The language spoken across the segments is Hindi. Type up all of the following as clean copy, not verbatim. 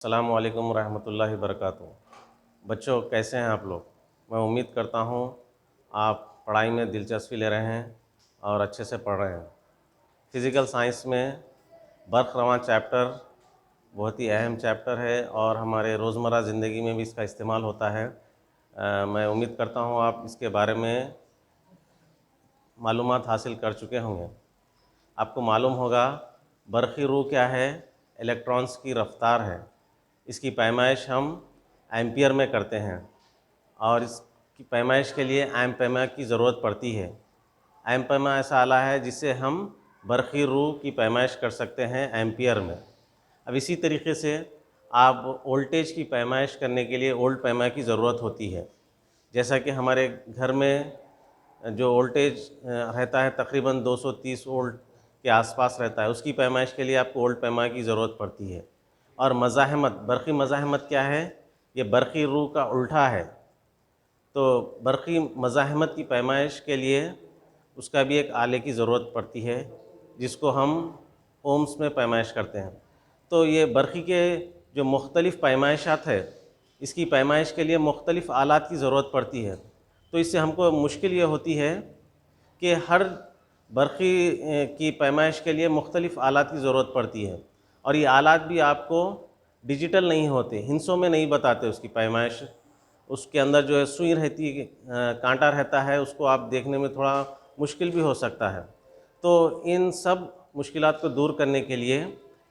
अस्सलामु अलैकुम रहमतुल्लाहि वबरकातुहू। बच्चों, कैसे हैं आप लोग? मैं उम्मीद करता हूँ आप पढ़ाई में दिलचस्पी ले रहे हैं और अच्छे से पढ़ रहे हैं। फ़िज़िकल साइंस में बर्क़ रवां चैप्टर बहुत ही अहम चैप्टर है और हमारे रोज़मर्रा ज़िंदगी में भी इसका इस्तेमाल होता है। मैं उम्मीद करता हूँ आप इसके बारे में मालूमात हासिल कर चुके होंगे। आपको मालूम होगा बरक़ी रूह क्या है? इलेक्ट्रॉन्स की रफ़्तार है। इसकी पैमाइश हम एम्पियर में करते हैं और इसकी पैमाइश के लिए एम्पेमा की ज़रूरत पड़ती है। एम्पेमा ऐसा आला है जिससे हम बरक़ी रूह की पैमाइश कर सकते हैं एम्पियर में। अब इसी तरीके से आप वोल्टेज की पैमाइश करने के लिए वोल्ट पैमा की ज़रूरत होती है। जैसा कि हमारे घर में जो वोल्टेज रहता है तकरीबन 230 वोल्ट के आसपास रहता है, उसकी पैमाइश के लिए आपको वोल्ट पैमा की ज़रूरत पड़ती है। और मज़ाहमत, बरक़ी मज़ाहमत क्या है? ये बरक़ी रूह का उल्टा है। तो बरक़ी मज़ाहमत की पैमाइश के लिए उसका भी एक आले की ज़रूरत पड़ती है जिसको हम ओम्स में पैमाइश करते हैं। तो ये बरक़ी के जो मुख्तलिफ़ पैमाइशात है, इसकी पैमाइश के लिए मुख्तलिफ़ आलात की ज़रूरत पड़ती है। तो इससे हमको मुश्किल ये होती है कि हर बरक़ी की पैमाइश के लिए मुख्तलिफ़ आलात की ज़रूरत पड़ती है और ये आलात भी आपको डिजिटल नहीं होते, हिंसों में नहीं बताते उसकी पैमाइश। उसके अंदर जो है सुई रहती है, कांटा रहता है, उसको आप देखने में थोड़ा मुश्किल भी हो सकता है। तो इन सब मुश्किलात को दूर करने के लिए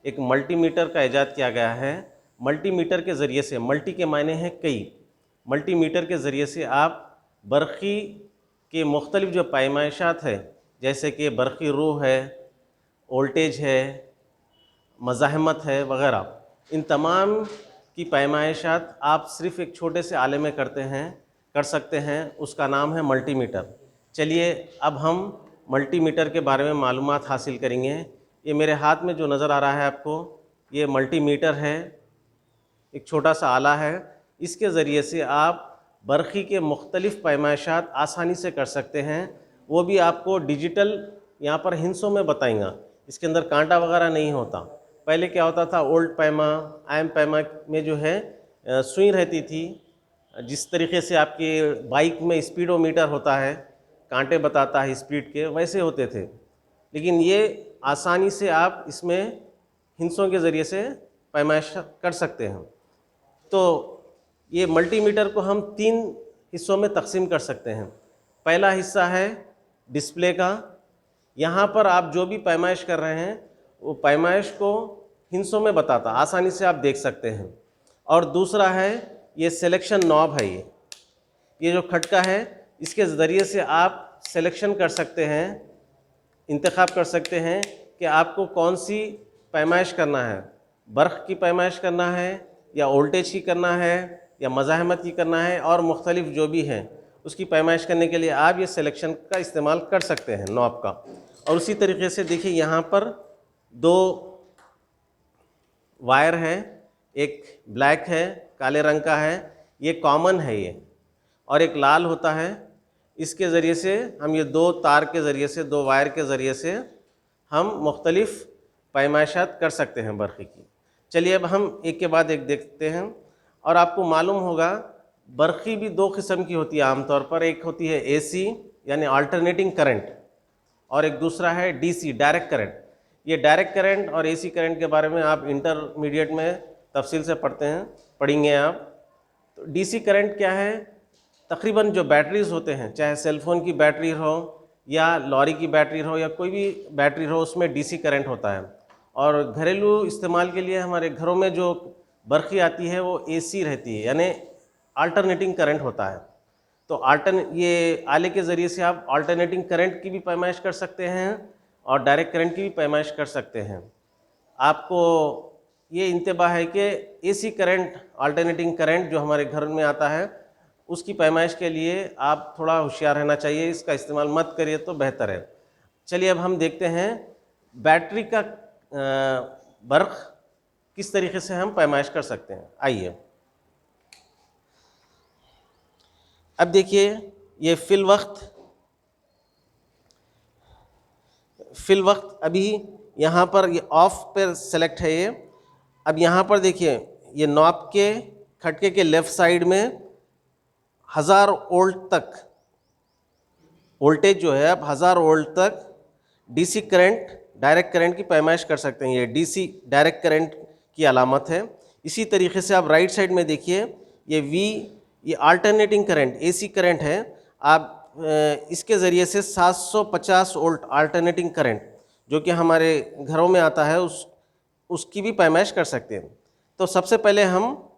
एक मल्टीमीटर का ईजाद किया गया है। मल्टीमीटर के ज़रिए से, मल्टी के मायने हैं कई, मल्टीमीटर के ज़रिए से आप बरक़ी के मुख्तलिफ़ जो पैमाइशात है, जैसे कि बरक़ी रूह है, वोल्टेज है, मज़ाहमत है वग़ैरह, इन तमाम की पैमाइशात आप सिर्फ़ एक छोटे से आले में कर सकते हैं। उसका नाम है मल्टीमीटर। चलिए अब हम मल्टीमीटर के बारे में मालूमात हासिल करेंगे। ये मेरे हाथ में जो नज़र आ रहा है आपको, ये मल्टीमीटर है, एक छोटा सा आला है। इसके ज़रिए से आप बरक़ी के मुख्तलिफ़ पैमाइशात आसानी से कर सकते हैं। वो भी आपको डिजिटल यहाँ पर हिंसों में बताएँगा, इसके अंदर कांटा वग़ैरह नहीं होता। पहले क्या होता था, वोल्ट पैमा, एम पैमा में जो है सुई रहती थी। जिस तरीके से आपकी बाइक में स्पीडोमीटर होता है, कांटे बताता है स्पीड के, वैसे होते थे। लेकिन ये आसानी से आप इसमें हिंसों के ज़रिए से पैमाइश कर सकते हैं। तो ये मल्टीमीटर को हम 3 हिस्सों में तकसीम कर सकते हैं। पहला हिस्सा है डिस्प्ले का। यहाँ पर आप जो भी पैमाइश कर रहे हैं वो पैमाइश को हिंसों में बताता, आसानी से आप देख सकते हैं। और दूसरा है ये सिलेक्शन नॉब है, ये जो खटका है, इसके ज़रिए से आप सिलेक्शन कर सकते हैं, इंतखाब कर सकते हैं कि आपको कौन सी पैमाइश करना है, बर्क़ की पैमाइश करना है या वोल्टेज की करना है या मज़ाहमत की करना है, और मुख्तलिफ़ जो भी हैं उसकी पैमाइश करने के लिए आप ये सिलेक्शन का इस्तेमाल कर सकते हैं, नॉब का। और उसी तरीके से देखिए यहाँ पर 2 वायर है, एक ब्लैक है, काले रंग का है, ये कॉमन है ये, और एक लाल होता है। इसके ज़रिए से हम ये 2 तार के ज़रिए से, 2 वायर के ज़रिए से हम मुख्तलिफ़ पैमाइशात कर सकते हैं बरक़ी की। चलिए अब हम एक के बाद एक देखते हैं। और आपको मालूम होगा बरक़ी भी 2 किस्म की होती है आमतौर पर। एक होती है AC यानी अल्टरनेटिंग करंट, और एक दूसरा है DC डायरेक्ट करंट। ये डायरेक्ट करंट और AC करंट के बारे में आप इंटरमीडिएट में तफसील से पढ़ेंगे आप। तो DC करंट क्या है? तकरीबन जो बैटरीज़ होते हैं, चाहे सेलफ़ोन की बैटरी हो या लॉरी की बैटरी हो या कोई भी बैटरी हो, उसमें DC करंट होता है। और घरेलू इस्तेमाल के लिए हमारे घरों में जो बरक़ी आती है वो AC रहती है, यानी अल्टरनेटिंग करंट होता है। तो ये आले के ज़रिए से आप अल्टरनेटिंग करंट की भी पैमाइश कर सकते हैं और डायरेक्ट करंट की भी पैमाइश कर सकते हैं। आपको ये इंतबाह है कि AC करंट, अल्टरनेटिंग करंट जो हमारे घर में आता है, उसकी पैमाइश के लिए आप थोड़ा होशियार रहना चाहिए, इसका इस्तेमाल मत करिए तो बेहतर है। चलिए अब हम देखते हैं बैटरी का बर्क़ किस तरीके से हम पैमाइश कर सकते हैं। आइए अब देखिए, ये फिल वक्त अभी यहाँ पर ये ऑफ पर सेलेक्ट है ये। अब यहाँ पर देखिए ये नॉब के खटके के लेफ़्ट साइड में 1000 वोल्ट तक वोल्टेज जो है, आप 1000 वोल्ट तक डीसी करंट, डायरेक्ट करंट की पैमाइश कर सकते हैं। ये डीसी डायरेक्ट करंट की अलामत है। इसी तरीके से आप राइट साइड में देखिए, ये वी, ये अल्टरनेटिंग करंट, एसी करंट है। आप इसके ज़रिए से 750 वोल्ट अल्टरनेटिंग करंट जो कि हमारे घरों में आता है, उसकी भी पैमाइश कर सकते हैं। तो सबसे पहले हम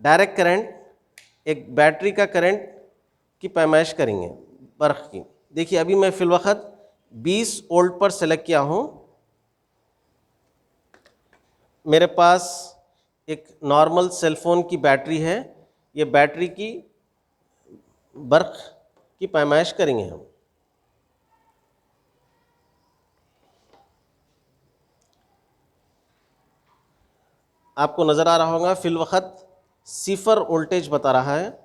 डायरेक्ट करंट, एक बैटरी का करंट की पैमाइश करेंगे बर्क़ की। देखिए अभी मैं फ़िलवक़्त 20 वोल्ट पर सेलेक्ट किया हूँ। मेरे पास एक नॉर्मल सेलफोन की बैटरी है। ये बैटरी की बर्क़ की पैमाइश करेंगे हम। आपको नज़र आ रहा होगा फ़िलवक़्त 0 वोल्टेज बता रहा है।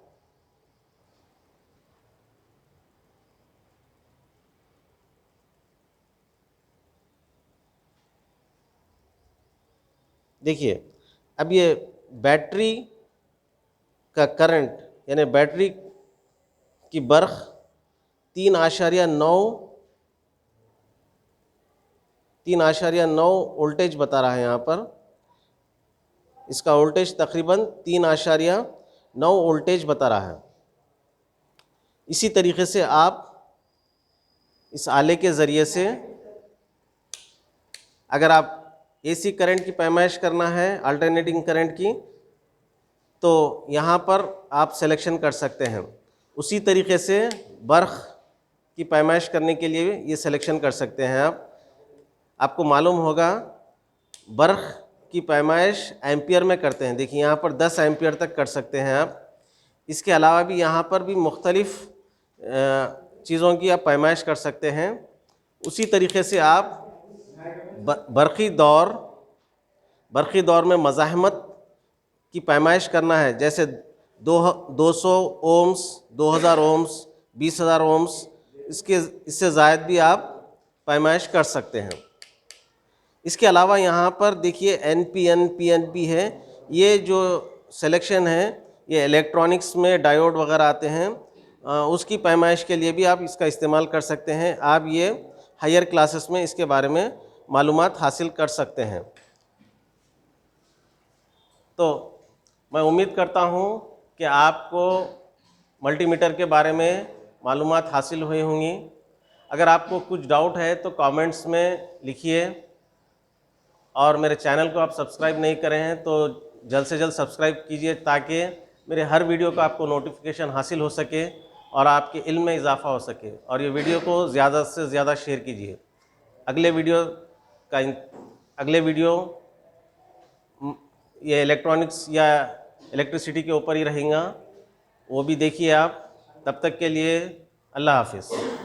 देखिए अब ये बैटरी का करंट यानी बैटरी की बर्क़ 3.9 वोल्टेज बता रहा है यहाँ पर। इसका वोल्टेज तकरीबन 3.9 वोल्टेज बता रहा है। इसी तरीके से आप इस आले के ज़रिए से, अगर आप एसी करंट की पैमाइश करना है, अल्टरनेटिंग करंट की, तो यहाँ पर आप सिलेक्शन कर सकते हैं। उसी तरीके से बर्क़ की पैमाइश करने के लिए ये सिलेक्शन कर सकते हैं आप। आपको मालूम होगा बर्क़ की पैमाइश एम्पियर में करते हैं। देखिए यहाँ पर 10 एम्पियर तक कर सकते हैं आप। इसके अलावा भी यहाँ पर भी मुख्तलिफ़ चीज़ों की आप पैमाइश कर सकते हैं। उसी तरीके से आप बरक़ी दौर में मज़ाहमत की पैमाइश करना है, जैसे 200 ओम्स, 2000 ओम्स, 20,000 ओम्स, इससे ज़ायद भी आप पैमाइश कर सकते हैं। इसके अलावा यहाँ पर देखिए NPN, PNP है। ये जो सिलेक्शन है, ये इलेक्ट्रॉनिक्स में डायोड वगैरह आते हैं, उसकी पैमाइश के लिए भी आप इसका इस्तेमाल कर सकते हैं। आप ये हायर क्लासेस में इसके बारे में मालूमात हासिल कर सकते हैं। तो मैं उम्मीद करता हूँ कि आपको मल्टीमीटर के बारे में मालूमात हासिल हुई होंगी। अगर आपको कुछ डाउट है तो कमेंट्स में लिखिए, और मेरे चैनल को आप सब्सक्राइब नहीं करें हैं तो जल्द से जल्द सब्सक्राइब कीजिए, ताकि मेरे हर वीडियो का आपको नोटिफिकेशन हासिल हो सके और आपके इल्म में इजाफ़ा हो सके। और ये वीडियो को ज़्यादा से ज़्यादा शेयर कीजिए। अगले वीडियो ये इलेक्ट्रॉनिक्स या इलेक्ट्रिसिटी के ऊपर ही रहेगा, वो भी देखिए आप। तब तक के लिए अल्लाह हाफ़िज़।